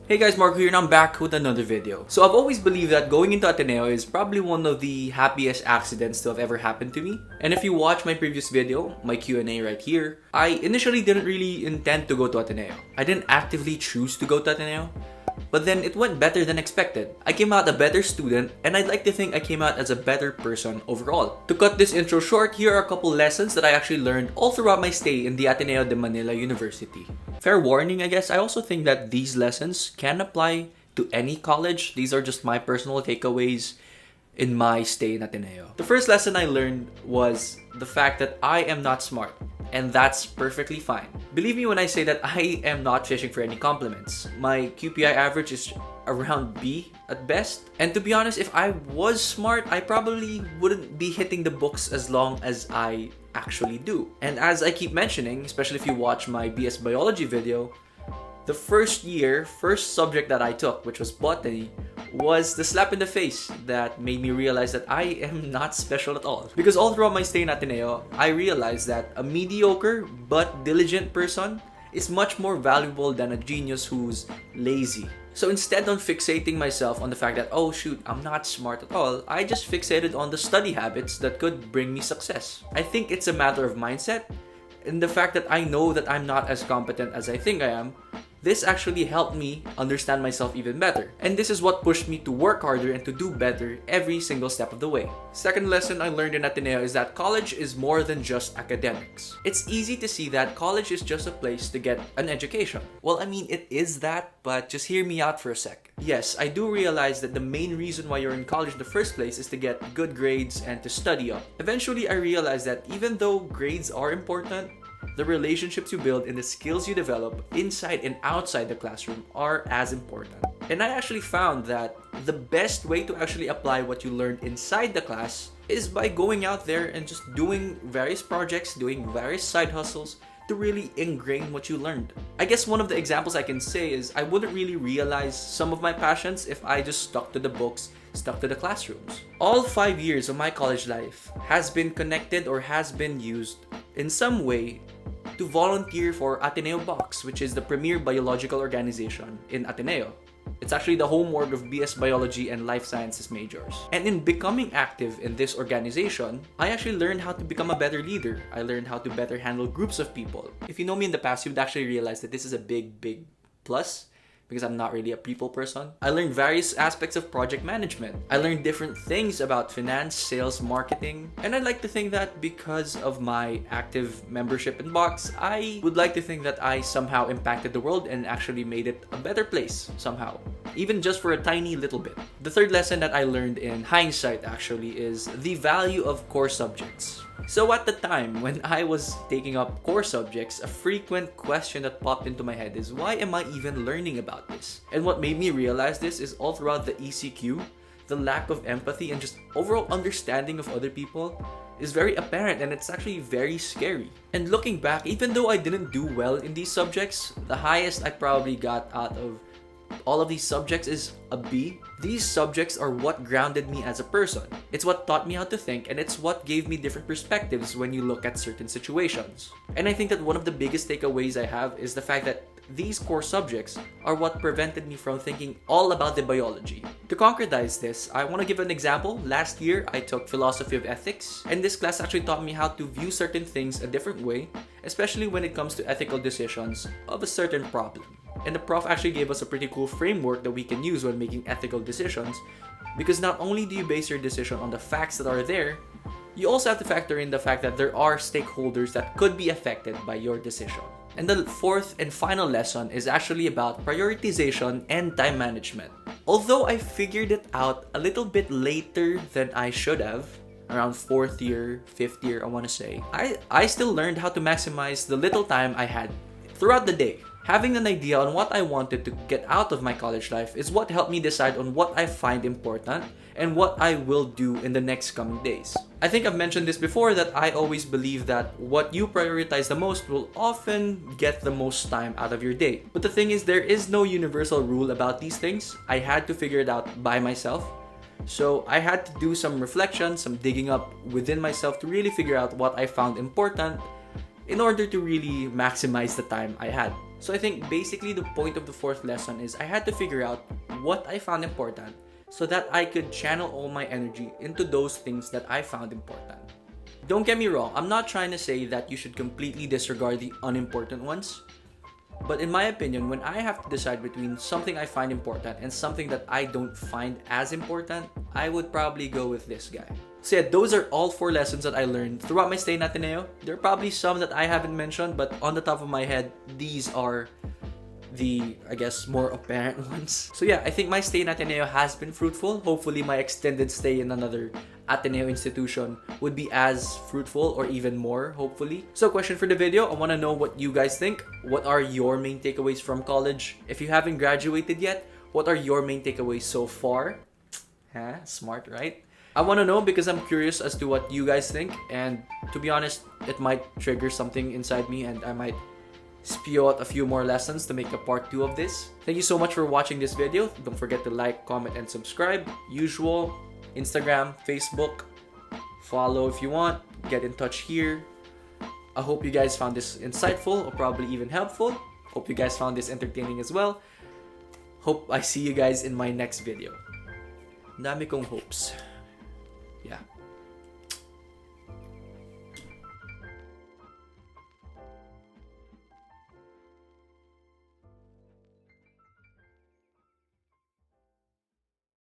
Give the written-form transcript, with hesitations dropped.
Hey guys, Marco here and I'm back with another video. So I've always believed that going into Ateneo is probably one of the happiest accidents to have ever happened to me. And if you watch my previous video, my Q&A right here, I initially didn't really intend to go to Ateneo. I didn't actively choose to go to Ateneo. But then it went better than expected. I came out a better student, and I'd like to think I came out as a better person overall. To cut this intro short, here are a couple lessons that I actually learned all throughout my stay in the Ateneo de Manila University. Fair warning, I guess, I also think that these lessons can apply to any college. These are just my personal takeaways in my stay in Ateneo. The first lesson I learned was the fact that I am not smart. And that's perfectly fine. Believe me when I say that I am not fishing for any compliments. My QPI average is around B at best. And to be honest, if I was smart, I probably wouldn't be hitting the books as long as I actually do. And as I keep mentioning, especially if you watch my BS Biology video, the first subject that I took, which was botany, was the slap in the face that made me realize that I am not special at all. Because all throughout my stay in Ateneo, I realized that a mediocre but diligent person is much more valuable than a genius who's lazy. So instead of fixating myself on the fact that, oh shoot, I'm not smart at all, I just fixated on the study habits that could bring me success. I think it's a matter of mindset, and the fact that I know that I'm not as competent as I think I am. This actually helped me understand myself even better. And this is what pushed me to work harder and to do better every single step of the way. Second lesson I learned in Ateneo is that college is more than just academics. It's easy to see that college is just a place to get an education. Well, I mean, it is that, but just hear me out for a sec. Yes, I do realize that the main reason why you're in college in the first place is to get good grades and to study up. Eventually, I realized that even though grades are important, the relationships you build and the skills you develop inside and outside the classroom are as important. And I actually found that the best way to actually apply what you learned inside the class is by going out there and just doing various projects, doing various side hustles to really ingrain what you learned. I guess one of the examples I can say is I wouldn't really realize some of my passions if I just stuck to the books, stuck to the classrooms. All 5 years of my college life has been connected or has been used in some way to volunteer for Ateneo Box, which is the premier biological organization in Ateneo. It's actually the homework of BS Biology and Life Sciences majors. And in becoming active in this organization, I actually learned how to become a better leader. I learned how to better handle groups of people. If you know me in the past, you'd actually realize that this is a big plus, because I'm not really a people person. I learned various aspects of project management. I learned different things about finance, sales, marketing. And I'd like to think that because of my active membership in Box, I would like to think that I somehow impacted the world and actually made it a better place somehow, even just for a tiny little bit. The third lesson that I learned in hindsight actually is the value of core subjects. So at the time when I was taking up core subjects, a frequent question that popped into my head is, why am I even learning about this? And what made me realize this is all throughout the ECQ, the lack of empathy and just overall understanding of other people is very apparent, and it's actually very scary. And looking back, even though I didn't do well in these subjects, the highest I probably got out of all of these subjects is a B. These subjects are what grounded me as a person. It's what taught me how to think, and it's what gave me different perspectives when you look at certain situations. And I think that one of the biggest takeaways I have is the fact that these core subjects are what prevented me from thinking all about the biology. To concretize this, I want to give an example. Last year, I took philosophy of ethics, and this class actually taught me how to view certain things a different way, especially when it comes to ethical decisions of a certain problem. And the prof actually gave us a pretty cool framework that we can use when making ethical decisions, because not only do you base your decision on the facts that are there, you also have to factor in the fact that there are stakeholders that could be affected by your decision. And the fourth and final lesson is actually about prioritization and time management. Although I figured it out a little bit later than I should have, around 4th year, 5th year, I want to say, I still learned how to maximize the little time I had throughout the day. Having an idea on what I wanted to get out of my college life is what helped me decide on what I find important and what I will do in the next coming days. I think I've mentioned this before, that I always believe that what you prioritize the most will often get the most time out of your day. But the thing is, there is no universal rule about these things. I had to figure it out by myself. So I had to do some reflection, some digging up within myself to really figure out what I found important in order to really maximize the time I had. So I think basically the point of the fourth lesson is I had to figure out what I found important so that I could channel all my energy into those things that I found important. Don't get me wrong, I'm not trying to say that you should completely disregard the unimportant ones. But in my opinion, when I have to decide between something I find important and something that I don't find as important, I would probably go with this guy. So yeah, those are all 4 lessons that I learned throughout my stay in Ateneo. There are probably some that I haven't mentioned, but on the top of my head, these are the, I guess, more apparent ones. So yeah, I think my stay in Ateneo has been fruitful. Hopefully my extended stay in another Ateneo institution would be as fruitful or even more, hopefully. So question for the video, I want to know what you guys think. What are your main takeaways from college? If you haven't graduated yet, what are your main takeaways so far? Smart, right? I want to know because I'm curious as to what you guys think, and to be honest, it might trigger something inside me and I might spew out a few more lessons to make a part 2 of this. Thank you so much for watching this video. Don't forget to like, comment, and subscribe. Usual, Instagram, Facebook, follow if you want, get in touch here. I hope you guys found this insightful or probably even helpful. Hope you guys found this entertaining as well. Hope I see you guys in my next video. Dami kong hopes. Yeah.